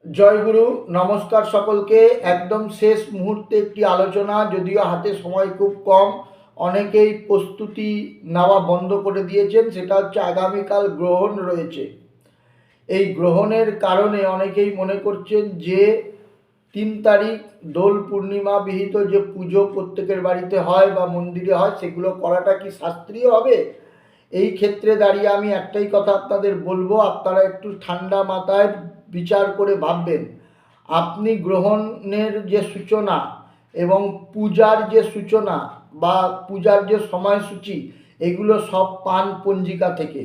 জয়গুরু, নমস্কার সকলকে। একদম শেষ মুহূর্তে একটি আলোচনা, যদিও হাতে সময় খুব কম, অনেকেই প্রস্তুতি নেওয়া বন্ধ করে দিয়েছেন। সেটা হচ্ছে আগামীকাল গ্রহণ রয়েছে। এই গ্রহণের কারণে অনেকেই মনে করছেন যে 3 তারিখ দোল পূর্ণিমা বিহিত যে পুজো প্রত্যেকের বাড়িতে হয় বা মন্দিরে হয়, সেগুলো করাটা কি শাস্ত্রীয় হবে? এই ক্ষেত্রে দাঁড়িয়ে আমি একটাই কথা আপনাদের বলবো, আপনারা একটু ঠান্ডা মাথায় বিচার করে ভাববেন। আপনি গ্রহণের যে সূচনা এবং পূজার যে সূচনা বা পূজার যে সময়সূচি, এগুলো সব পান পঞ্জিকা থেকে।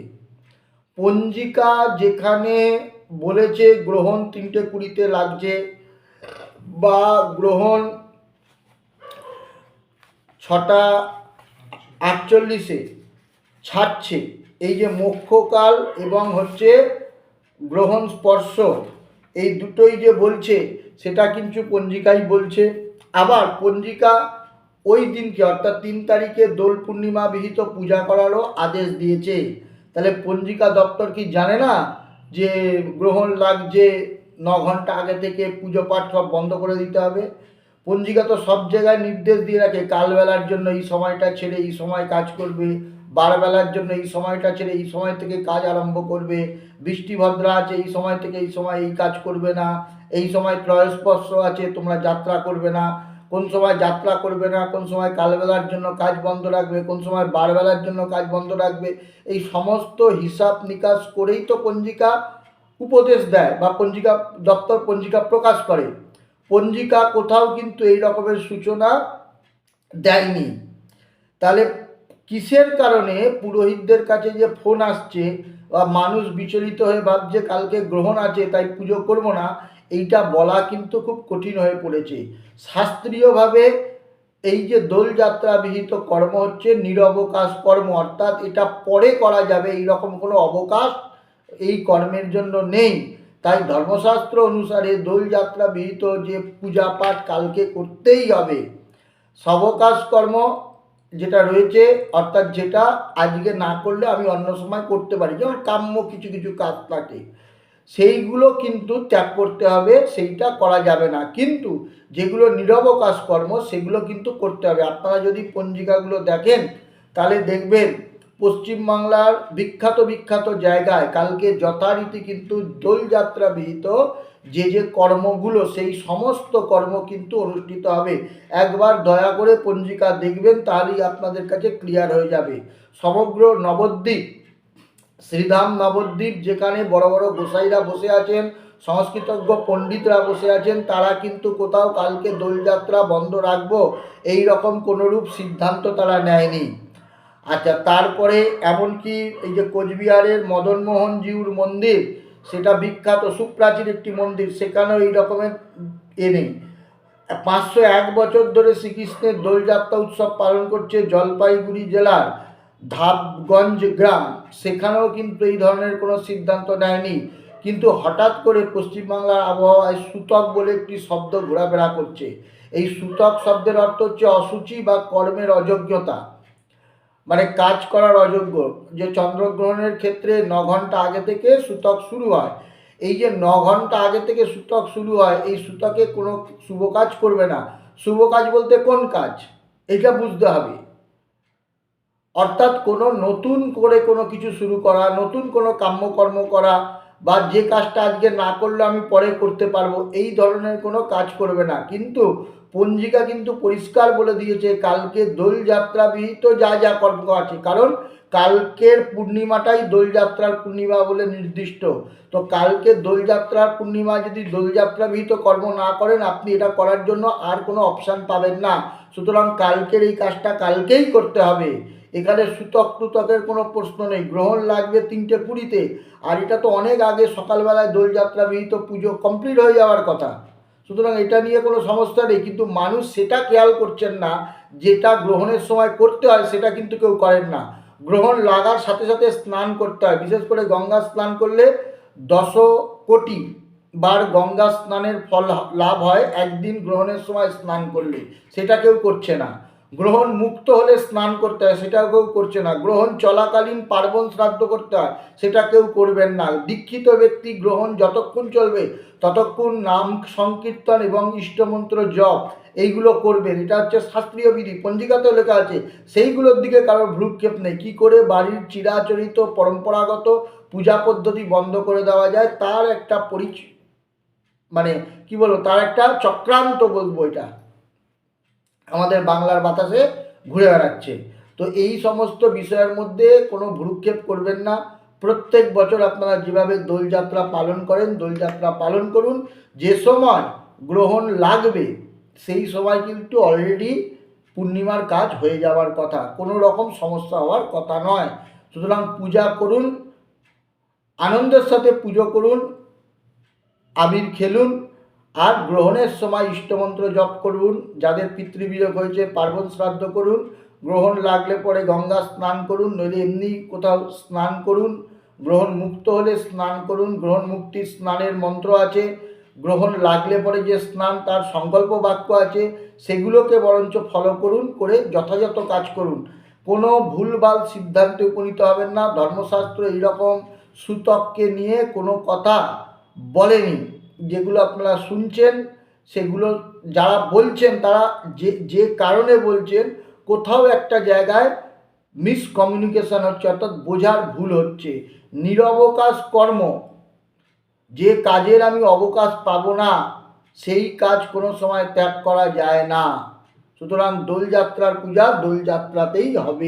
পঞ্জিকা যেখানে বলেছে গ্রহণ 3:20 লাগছে বা গ্রহণ 6:48 ছাড়ছে, এই যে মোক্ষকাল এবং হচ্ছে গ্রহণ স্পর্শ, এই দুটোই যে বলছে সেটা কিন্তু পঞ্জিকাই বলছে। আবার পঞ্জিকা ওই দিনকে অর্থাৎ 3 তারিখে দোল পূর্ণিমা বিহিত পূজা করারও আদেশ দিয়েছে। তাহলে পঞ্জিকা দপ্তর কি জানে না যে গ্রহণ লাগছে, 9 ঘন্টা আগে থেকে পুজো পাঠ সব বন্ধ করে দিতে হবে? পঞ্জিকা তো সব জায়গায় নির্দেশ দিয়ে রাখে, কালবেলার জন্য এই সময়টা ছেড়ে এই সময় কাজ করবে, বারবেলার জন্য এই সময়টা ছেড়ে এই সময় থেকে কাজ আরম্ভ করবে, বৃষ্টিভদ্রা আছে এই সময় থেকে এই সময় এই কাজ করবে না, এই সময় ত্রয়স্পর্শ আছে তোমরা যাত্রা করবে না, কোন সময় যাত্রা করবে না, কোন সময় কালবেলার জন্য কাজ বন্ধ রাখবে, কোন সময় বারবেলার জন্য কাজ বন্ধ রাখবে। এই সমস্ত হিসাব নিকাশ করেই তো পঞ্জিকা উপদেশ দেয় বা পঞ্জিকা দপ্তর পঞ্জিকা প্রকাশ করে। পঞ্জিকা কোথাও কিন্তু এই রকমের সূচনা দেয়নি। তাহলে কিসের কারণে পুরোহিতদের কাছে যে ফোন আসছে বা মানুষ বিচলিত হয়ে ভাবছে কালকে গ্রহণ আছে তাই পুজো করব না, এইটা বলা কিন্তু খুব কঠিন হয়ে পড়েছে। শাস্ত্রীয়ভাবে এই যে দোলযাত্রা বিহিত কর্ম হচ্ছে নিরবকাশ কর্ম, অর্থাৎ এটা পরে করা যাবে এই রকম কোনো অবকাশ এই কর্মের জন্য নেই। তাই ধর্মশাস্ত্র অনুসারে দোলযাত্রা বিহিত যে পূজা পাঠ কালকে করতেই হবে। সবকাশ কর্ম যেটা রয়েছে, অর্থাৎ যেটা আজকে না করলে আমি অন্য সময় করতে পারি, যেমন কাম্য কিছু কিছু কাজ থাকে, সেইগুলো কিন্তু ত্যাগ করতে হবে, সেইটা করা যাবে না। কিন্তু যেগুলো নিরবকাশ কর্ম সেগুলো কিন্তু করতে হবে। আপনারা যদি পঞ্জিকাগুলো দেখেন তাহলে দেখবেন পশ্চিমবাংলার বিখ্যাত বিখ্যাত জায়গায় কালকে যথারীতি কিন্তু দোলযাত্রা বিহিত যে যে কর্মগুলো, সেই সমস্ত কর্ম কিন্তু অনুষ্ঠিত হবে। একবার দয়া করে পঞ্জিকা দেখবেন, তাহলেই আপনাদের কাছে ক্লিয়ার হয়ে যাবে। সমগ্র নবদ্বীপ, শ্রীধাম নবদ্বীপ, যেখানে বড় বড় গোসাইরা বসে আছেন, সংস্কৃতজ্ঞ পণ্ডিতরা বসে আছেন, তারা কিন্তু কোথাও কালকে দোলযাত্রা বন্ধ রাখবো এই রকম কোনোরূপ সিদ্ধান্ত তারা নেয়নি। আচ্ছা, তারপরে এমনকি এই যে কোচবিহারের মদনমোহনজিউর মন্দির, সেটা বিখ্যাত সুপ্রাচীন একটি মন্দির, সেখানেও এই রকমের নেই। 501 বছর ধরে শ্রীকৃষ্ণের দোলযাত্রা উৎসব পালন করছে জলপাইগুড়ি জেলার ধাপগঞ্জ গ্রাম, সেখানেও কিন্তু এই ধরনের কোনো সিদ্ধান্ত নেয়নি। কিন্তু হঠাৎ করে পশ্চিমবাংলার আবহাওয়ায় সূতক বলে একটি শব্দ ঘোরাফেরা করছে। এই সূতক শব্দের অর্থ হচ্ছে অসুচি বা কর্মের অযোগ্যতা, মানে কাজ করার অযোগ্য। যে চন্দ্রগ্রহণের ক্ষেত্রে 9 ঘন্টা আগে থেকে সূতক শুরু হয়, এই যে 9 ঘন্টা আগে থেকে সূতক শুরু হয়, এই সূতকে কোনো শুভ কাজ করবে না। শুভ কাজ বলতে কোন কাজ, এটা বুঝতে হবে। অর্থাৎ কোনো নতুন করে কোনো কিছু শুরু করা, নতুন কোনো কাম্যকর্ম করা, বা যে কাজটা আজকে না করলে আমি পরে করতে পারবো, এই ধরনের কোনো কাজ করবে না। কিন্তু পঞ্জিকা কিন্তু পরিষ্কার বলে দিয়েছে কালকে দোলযাত্রা বিহিত যা যা কর্ম আছে, কারণ কালকের পূর্ণিমাটাই দোলযাত্রার পূর্ণিমা বলে নির্দিষ্ট। তো কালকে দোলযাত্রার পূর্ণিমা যদি দোলযাত্রা বিহিত কর্ম না করেন, আপনি এটা করার জন্য আর কোনো অপশান পাবেন না। সুতরাং কালকের এই কাজটা কালকেই করতে হবে। এখানে সূতক টুতকের কোনো প্রশ্ন নেই। গ্রহণ লাগবে 3:20, আর এটা তো অনেক আগে সকালবেলায় দোলযাত্রা বিহিত পুজো কমপ্লিট হয়ে যাওয়ার কথা। সুতরাং এটা নিয়ে কোনো সমস্যা নেই, কিন্তু মানুষ সেটা খেয়াল করছেন না, যেটা গ্রহণের সময় করতে হয় সেটা কিন্তু কেউ করেন না। গ্রহণ লাগার সাথে সাথে স্নান করতে হয়, বিশেষ করে গঙ্গা স্নান করলে 10 কোটি বার গঙ্গা স্নানের ফল লাভ হয় একদিন গ্রহণের সময় স্নান করলে, সেটা কেউ করছে না। গ্রহণ মুক্ত হলে স্নান করতে হয়, সেটা কেউ করছে না। গ্রহণ চলাকালীন পার্বণ শ্রাদ্ধ করতে হয়, সেটা কেউ করবেন না। দীক্ষিত ব্যক্তি গ্রহণ যতক্ষণ চলবে ততক্ষণ নাম সংকীর্তন এবং ইষ্টমন্ত্র জপ এইগুলো করবেন। এটা হচ্ছে শাস্ত্রীয় বিধি, পঞ্জিকাতেও লেখা আছে। সেইগুলোর দিকে কারোর ভ্রুক্ষেপ নেই। কী করে বাড়ির চিরাচরিত পরম্পরাগত পূজা পদ্ধতি বন্ধ করে দেওয়া যায়, তার একটা মানে কি বলবো, তার একটা চক্রান্ত বলবো, এটা আমাদের বাংলার বাতাসে ঘুরে বেড়াচ্ছে। তো এই সমস্ত বিষয়ের মধ্যে কোনো ভ্রুক্ষেপ করবেন না। প্রত্যেক বছর আপনারা যেভাবে দোলযাত্রা পালন করেন, দোলযাত্রা পালন করুন। যে সময় গ্রহণ লাগবে সেই সময় কিন্তু অলরেডি পূর্ণিমার কাজ হয়ে যাওয়ার কথা, কোনো রকম সমস্যা হওয়ার কথা নয়। সুতরাং পূজা করুন, আনন্দের সাথে পুজো করুন, আবির খেলুন, আর গ্রহণের সময় ইষ্টমন্ত্র জপ করুন। যাদের পিতৃবিয়োগ হয়েছে পার্বণ শ্রাদ্ধ করুন। গ্রহণ লাগলে পরে গঙ্গা স্নান করুন, নইলে এমনি কোথাও স্নান করুন। গ্রহণ মুক্ত হলে স্নান করুন। গ্রহণ মুক্তির স্নানের মন্ত্র আছে। গ্রহণ লাগলে পরে যে স্নান, তার সংকল্প বাক্য আছে, সেগুলোকে বরঞ্চ ফলো করুন, করে যথাযথ কাজ করুন। কোনো ভুলভাল সিদ্ধান্তে উপনীত হবেন না। ধর্মশাস্ত্র এইরকম সূতককে নিয়ে কোনো কথা বলেনি। যেগুলো আপনারা শুনছেন সেগুলো যারা বলছেন তারা যে কারণে বলছেন, কোথাও একটা জায়গায় মিসকমিউনিকেশন হচ্ছে, অর্থাৎ বোঝার ভুল হচ্ছে। নিরবকাশ কর্ম, যে কাজের আমি অবকাশ পাবো না সেই কাজ কোনো সময় ত্যাগ করা যায় না। সুতরাং দোলযাত্রার পূজা দোলযাত্রাতেই হবে।